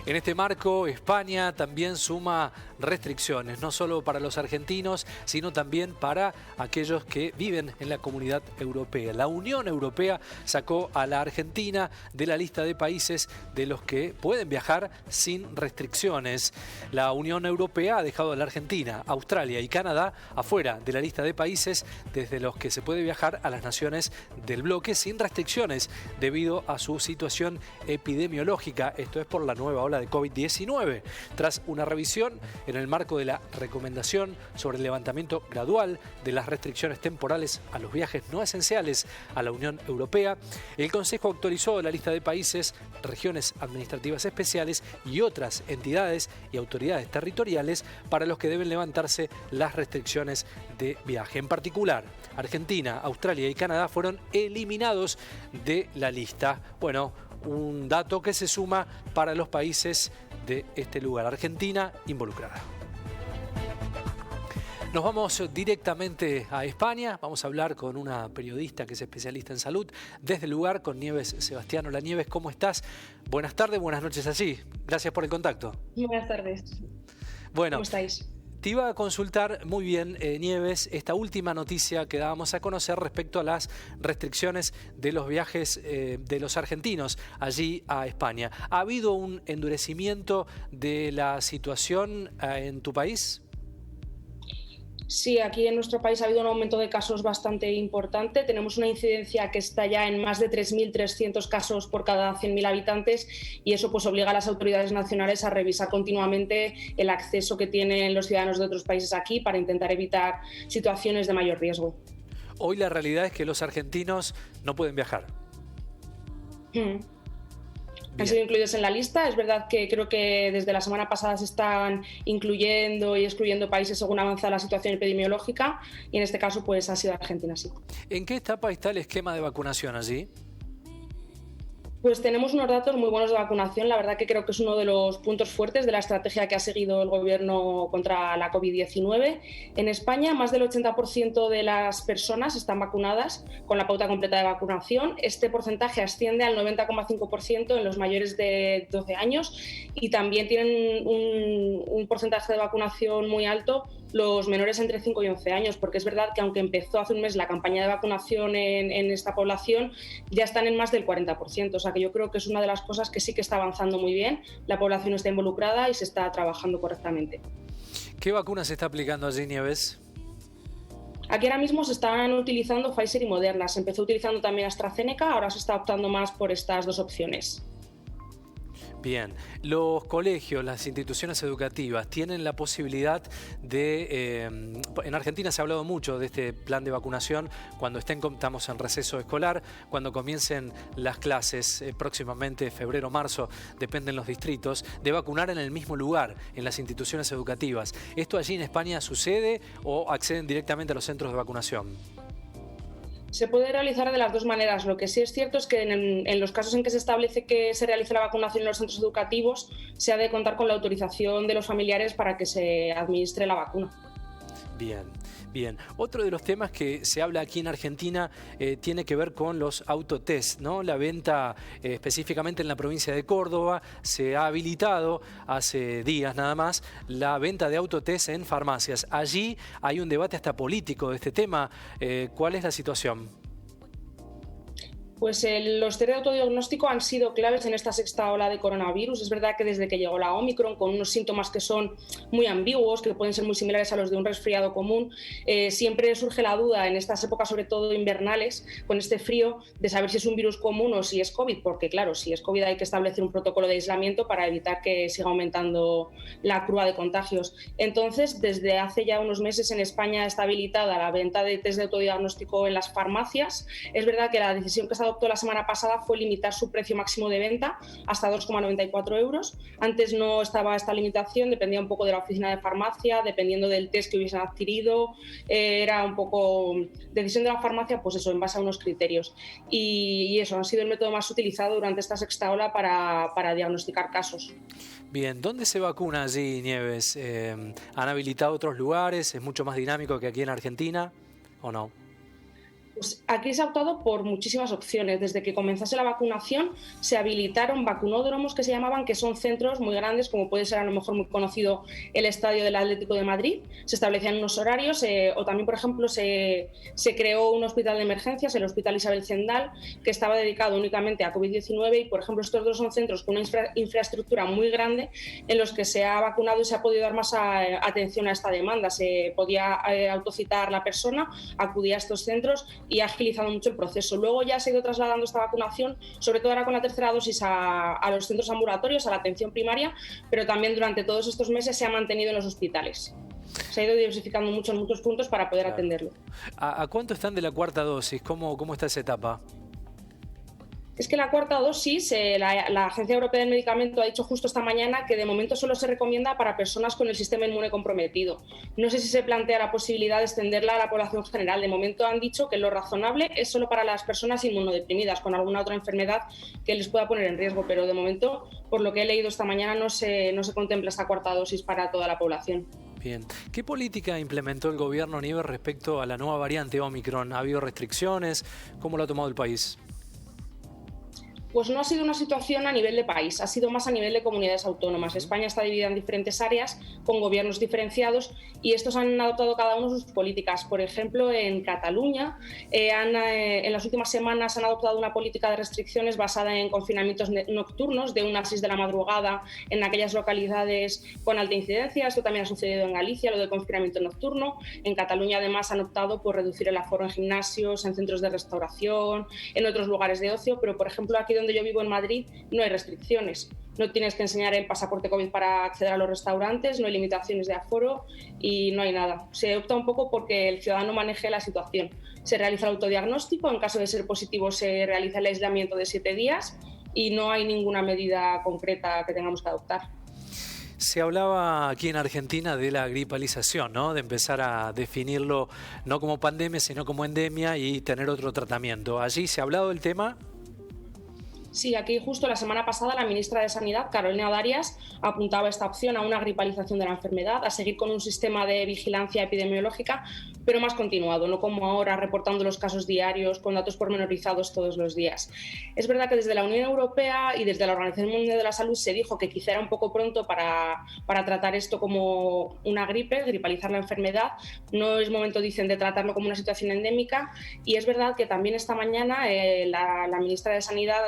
En este marco, España también suma restricciones, no solo para los argentinos, sino también para aquellos que viven en la Comunidad Europea. La Unión Europea sacó a la Argentina de la lista de países de los que pueden viajar sin restricciones. La Unión Europea ha dejado a la Argentina, Australia y Canadá afuera de la lista de países desde los que se puede viajar a las naciones del bloque sin restricciones debido a su situación epidemiológica. Esto es por la nueva ola de COVID-19. Tras una revisión en el marco de la recomendación sobre el levantamiento gradual de las restricciones temporales a los viajes no esenciales a la Unión Europea, el Consejo actualizó la lista de países, regiones administrativas especiales y otras entidades y autoridades territoriales para los que deben levantarse las restricciones de viaje. En particular, Argentina, Australia y Canadá fueron eliminados de la lista. Bueno, un dato que se suma para los países de este lugar. Argentina involucrada. Nos vamos directamente a España. Vamos a hablar con una periodista que es especialista en salud desde el lugar, con Nieves Sebastián. Hola Nieves, ¿cómo estás? Buenas tardes, buenas noches allí. Gracias por el contacto. Buenas tardes. Bueno, ¿cómo estáis? Te iba a consultar muy bien, Nieves, esta última noticia que dábamos a conocer respecto a las restricciones de los viajes de los argentinos allí a España. ¿Ha habido un endurecimiento de la situación en tu país? Sí, aquí en nuestro país ha habido un aumento de casos bastante importante. Tenemos una incidencia que está ya en más de 3.300 casos por cada 100.000 habitantes y eso pues obliga a las autoridades nacionales a revisar continuamente el acceso que tienen los ciudadanos de otros países aquí para intentar evitar situaciones de mayor riesgo. Hoy la realidad es que los argentinos no pueden viajar. Han sido incluidos en la lista. Es verdad que creo que desde la semana pasada se están incluyendo y excluyendo países según avanza la situación epidemiológica y en este caso pues ha sido Argentina, sí. ¿En qué etapa está el esquema de vacunación allí? Pues tenemos unos datos muy buenos de vacunación. La verdad que creo que es uno de los puntos fuertes de la estrategia que ha seguido el Gobierno contra la COVID-19. En España, más del 80% de las personas están vacunadas con la pauta completa de vacunación. Este porcentaje asciende al 90,5% en los mayores de 12 años y también tienen un porcentaje de vacunación muy alto los menores entre 5 y 11 años, porque es verdad que aunque empezó hace un mes la campaña de vacunación en esta población, ya están en más del 40%. O sea que yo creo que es una de las cosas que sí que está avanzando muy bien, la población está involucrada y se está trabajando correctamente. ¿Qué vacuna se está aplicando allí, Nieves? Aquí ahora mismo se están utilizando Pfizer y Moderna. Se empezó utilizando también AstraZeneca, ahora se está optando más por estas dos opciones. Bien, los colegios, las instituciones educativas tienen la posibilidad de, en Argentina se ha hablado mucho de este plan de vacunación cuando estamos en receso escolar, cuando comiencen las clases próximamente febrero, marzo, dependen los distritos, de vacunar en el mismo lugar, en las instituciones educativas. ¿Esto allí en España sucede o acceden directamente a los centros de vacunación? Se puede realizar de las dos maneras. Lo que sí es cierto es que en los casos en que se establece que se realice la vacunación en los centros educativos, se ha de contar con la autorización de los familiares para que se administre la vacuna. Bien, bien. Otro de los temas que se habla aquí en Argentina tiene que ver con los autotest, ¿no? La venta específicamente en la provincia de Córdoba se ha habilitado hace días nada más la venta de autotest en farmacias. Allí hay un debate hasta político de este tema. ¿Cuál es la situación? Pues los test de autodiagnóstico han sido claves en esta sexta ola de coronavirus. Es verdad que desde que llegó la Omicron, con unos síntomas que son muy ambiguos, que pueden ser muy similares a los de un resfriado común, siempre surge la duda en estas épocas, sobre todo invernales, con este frío, de saber si es un virus común o si es COVID, porque claro, si es COVID hay que establecer un protocolo de aislamiento para evitar que siga aumentando la curva de contagios. Entonces, desde hace ya unos meses en España está habilitada la venta de test de autodiagnóstico en las farmacias. Es verdad que la decisión que se adoptó la semana pasada fue limitar su precio máximo de venta hasta 2,94 euros. Antes no estaba esta limitación, dependía un poco de la oficina de farmacia, dependiendo del test que hubiesen adquirido. Era un poco decisión de la farmacia, pues eso, en base a unos criterios. Y eso ha sido el método más utilizado durante esta sexta ola para diagnosticar casos. Bien, ¿dónde se vacuna allí, Nieves? ¿Han habilitado otros lugares? ¿Es mucho más dinámico que aquí en Argentina o no? Pues aquí se ha optado por muchísimas opciones. Desde que comenzase la vacunación se habilitaron vacunódromos que se llamaban, que son centros muy grandes, como puede ser a lo mejor muy conocido el Estadio del Atlético de Madrid. Se establecían unos horarios o también, por ejemplo, se creó un hospital de emergencias, el Hospital Isabel Zendal, que estaba dedicado únicamente a COVID-19 y, por ejemplo, estos dos son centros con una infraestructura muy grande en los que se ha vacunado y se ha podido dar más atención a esta demanda. Se podía autocitar la persona, acudía a estos centros y ha agilizado mucho el proceso. Luego ya se ha ido trasladando esta vacunación, sobre todo ahora con la tercera dosis, a los centros ambulatorios, a la atención primaria, pero también durante todos estos meses se ha mantenido en los hospitales. Se ha ido diversificando mucho en muchos puntos para poder atenderlo. ¿A cuánto están de la cuarta dosis? ¿Cómo está esa etapa? Es que la cuarta dosis, la Agencia Europea del Medicamento ha dicho justo esta mañana que de momento solo se recomienda para personas con el sistema inmune comprometido. No sé si se plantea la posibilidad de extenderla a la población general. De momento han dicho que lo razonable es solo para las personas inmunodeprimidas con alguna otra enfermedad que les pueda poner en riesgo, pero de momento, por lo que he leído esta mañana, no se contempla esta cuarta dosis para toda la población. Bien. ¿Qué política implementó el gobierno, Nieves, respecto a la nueva variante Omicron? ¿Ha habido restricciones? ¿Cómo lo ha tomado el país? Pues no ha sido una situación a nivel de país, ha sido más a nivel de comunidades autónomas. España está dividida en diferentes áreas con gobiernos diferenciados y estos han adoptado cada uno sus políticas. Por ejemplo, en Cataluña, en las últimas semanas han adoptado una política de restricciones basada en confinamientos nocturnos de 1 a 6 de la madrugada en aquellas localidades con alta incidencia. Esto también ha sucedido en Galicia, lo del confinamiento nocturno. En Cataluña, además, han optado por reducir el aforo en gimnasios, en centros de restauración, en otros lugares de ocio, pero, por ejemplo, aquí donde yo vivo en Madrid no hay restricciones. No tienes que enseñar el pasaporte COVID para acceder a los restaurantes, no hay limitaciones de aforo y no hay nada. Se opta un poco porque el ciudadano maneje la situación. Se realiza el autodiagnóstico, en caso de ser positivo se realiza el aislamiento de 7 días y no hay ninguna medida concreta que tengamos que adoptar. Se hablaba aquí en Argentina de la gripalización, ¿no? De empezar a definirlo no como pandemia, sino como endemia y tener otro tratamiento. ¿Allí se ha hablado del tema? Sí, aquí justo la semana pasada la ministra de Sanidad, Carolina Darias, apuntaba esta opción a una gripalización de la enfermedad, a seguir con un sistema de vigilancia epidemiológica, pero más continuado, no como ahora reportando los casos diarios con datos pormenorizados todos los días. Es verdad que desde la Unión Europea y desde la Organización Mundial de la Salud se dijo que quizá era un poco pronto para tratar esto como una gripe, gripalizar la enfermedad. No es momento, dicen, de tratarlo como una situación endémica y es verdad que también esta mañana la ministra de Sanidad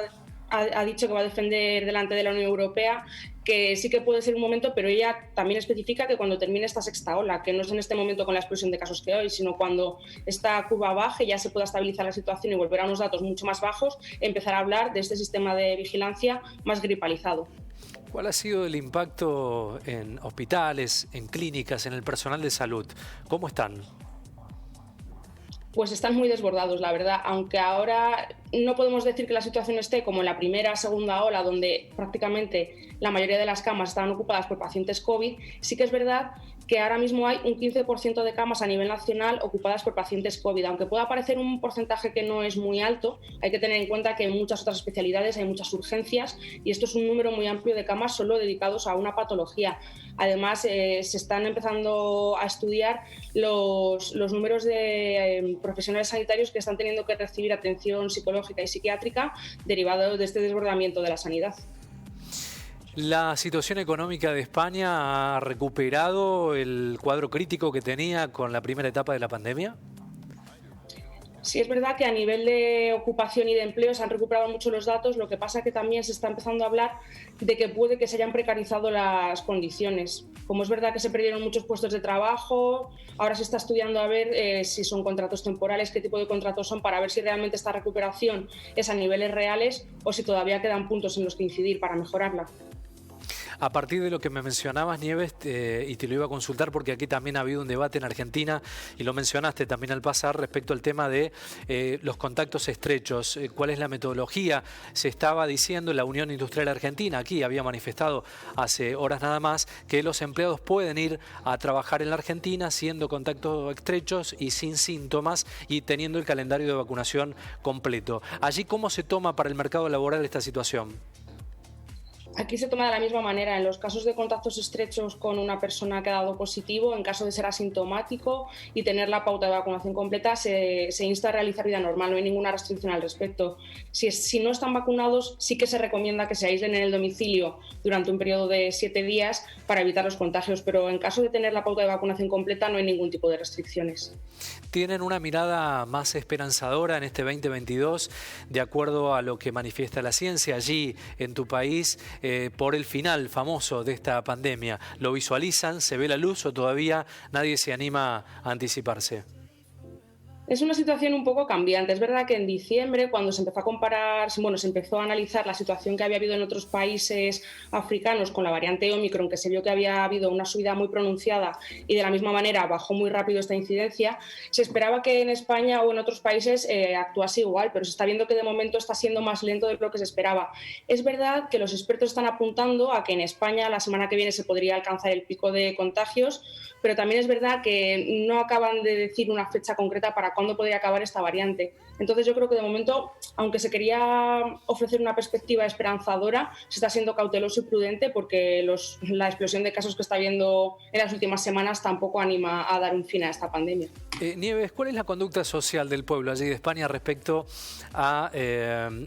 ha dicho que va a defender delante de la Unión Europea que sí que puede ser un momento, pero ella también especifica que cuando termine esta sexta ola, que no es en este momento con la explosión de casos que hoy, sino cuando esta curva baje, ya se pueda estabilizar la situación y volver a unos datos mucho más bajos, empezar a hablar de este sistema de vigilancia más gripalizado. ¿Cuál ha sido el impacto en hospitales, en clínicas, en el personal de salud? ¿Cómo están? Pues están muy desbordados, la verdad, aunque ahora no podemos decir que la situación esté como en la primera, segunda ola, donde prácticamente la mayoría de las camas estaban ocupadas por pacientes COVID. Sí que es verdad que ahora mismo hay un 15% de camas a nivel nacional ocupadas por pacientes COVID. Aunque pueda parecer un porcentaje que no es muy alto, hay que tener en cuenta que en muchas otras especialidades hay muchas urgencias y esto es un número muy amplio de camas solo dedicados a una patología. Además, se están empezando a estudiar los números de profesionales sanitarios que están teniendo que recibir atención psicológica y psiquiátrica derivado de este desbordamiento de la sanidad. ¿La situación económica de España ha recuperado el cuadro crítico que tenía con la primera etapa de la pandemia? Sí, es verdad que a nivel de ocupación y de empleo se han recuperado mucho los datos, lo que pasa es que también se está empezando a hablar de que puede que se hayan precarizado las condiciones. Como es verdad que se perdieron muchos puestos de trabajo, ahora se está estudiando a ver si son contratos temporales, qué tipo de contratos son, para ver si realmente esta recuperación es a niveles reales o si todavía quedan puntos en los que incidir para mejorarla. A partir de lo que me mencionabas, Nieves, y te lo iba a consultar porque aquí también ha habido un debate en Argentina y lo mencionaste también al pasar respecto al tema de los contactos estrechos. ¿Cuál es la metodología? Se estaba diciendo la Unión Industrial Argentina, aquí había manifestado hace horas nada más, que los empleados pueden ir a trabajar en la Argentina siendo contactos estrechos y sin síntomas y teniendo el calendario de vacunación completo. Allí, ¿cómo se toma para el mercado laboral esta situación? Aquí se toma de la misma manera. En los casos de contactos estrechos con una persona que ha dado positivo, en caso de ser asintomático y tener la pauta de vacunación completa, se insta a realizar vida normal, no hay ninguna restricción al respecto. Si no están vacunados, sí que se recomienda que se aíslen en el domicilio durante un periodo de 7 días para evitar los contagios, pero en caso de tener la pauta de vacunación completa no hay ningún tipo de restricciones. ¿Tienen una mirada más esperanzadora en este 2022 de acuerdo a lo que manifiesta la ciencia allí en tu país por el final famoso de esta pandemia? ¿Lo visualizan? ¿Se ve la luz o todavía nadie se anima a anticiparse? Es una situación un poco cambiante. Es verdad que en diciembre, cuando se empezó a comparar, bueno, se empezó a analizar la situación que había habido en otros países africanos con la variante Omicron, que se vio que había habido una subida muy pronunciada y de la misma manera bajó muy rápido esta incidencia, se esperaba que en España o en otros países actuase igual, pero se está viendo que de momento está siendo más lento de lo que se esperaba. Es verdad que los expertos están apuntando a que en España la semana que viene se podría alcanzar el pico de contagios, pero también es verdad que no acaban de decir una fecha concreta para cuándo podría acabar esta variante. Entonces yo creo que de momento, aunque se quería ofrecer una perspectiva esperanzadora, se está siendo cauteloso y prudente porque la explosión de casos que está habiendo en las últimas semanas tampoco anima a dar un fin a esta pandemia. Nieves, ¿cuál es la conducta social del pueblo allí de España respecto a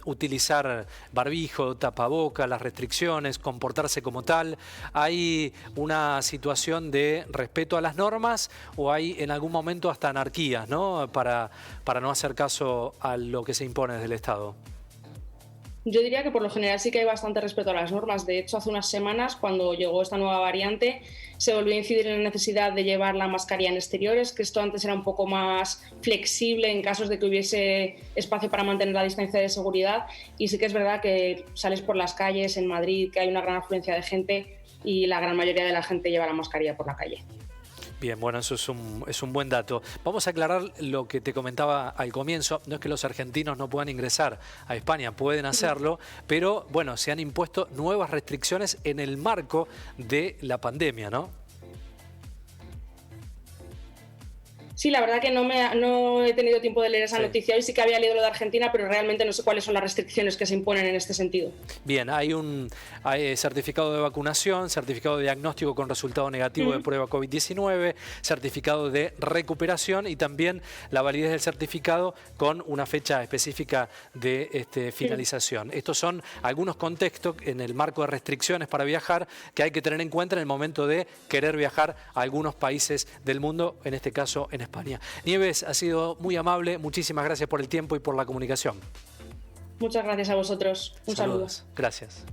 utilizar barbijo, tapaboca, las restricciones, comportarse como tal? ¿Hay una situación de respeto a las normas o hay en algún momento hasta anarquías, ¿no? para no hacer caso a lo que se impone desde el Estado? Yo diría que por lo general sí que hay bastante respeto a las normas. De hecho, hace unas semanas, cuando llegó esta nueva variante, se volvió a incidir en la necesidad de llevar la mascarilla en exteriores, que esto antes era un poco más flexible en casos de que hubiese espacio para mantener la distancia de seguridad. Y sí que es verdad que sales por las calles en Madrid, que hay una gran afluencia de gente y la gran mayoría de la gente lleva la mascarilla por la calle. Bien, bueno, eso es un buen dato. Vamos a aclarar lo que te comentaba al comienzo. No es que los argentinos no puedan ingresar a España, pueden hacerlo, pero bueno, se han impuesto nuevas restricciones en el marco de la pandemia, ¿no? Sí, la verdad que no he tenido tiempo de leer esa noticia. Hoy sí que había leído lo de Argentina, pero realmente no sé cuáles son las restricciones que se imponen en este sentido. Bien, hay certificado de vacunación, certificado de diagnóstico con resultado negativo de prueba COVID-19, certificado de recuperación y también la validez del certificado con una fecha específica de finalización. Estos son algunos contextos en el marco de restricciones para viajar que hay que tener en cuenta en el momento de querer viajar a algunos países del mundo, en este caso en España. Nieves, ha sido muy amable, muchísimas gracias por el tiempo y por la comunicación. Muchas gracias a vosotros. Un saludo. Gracias.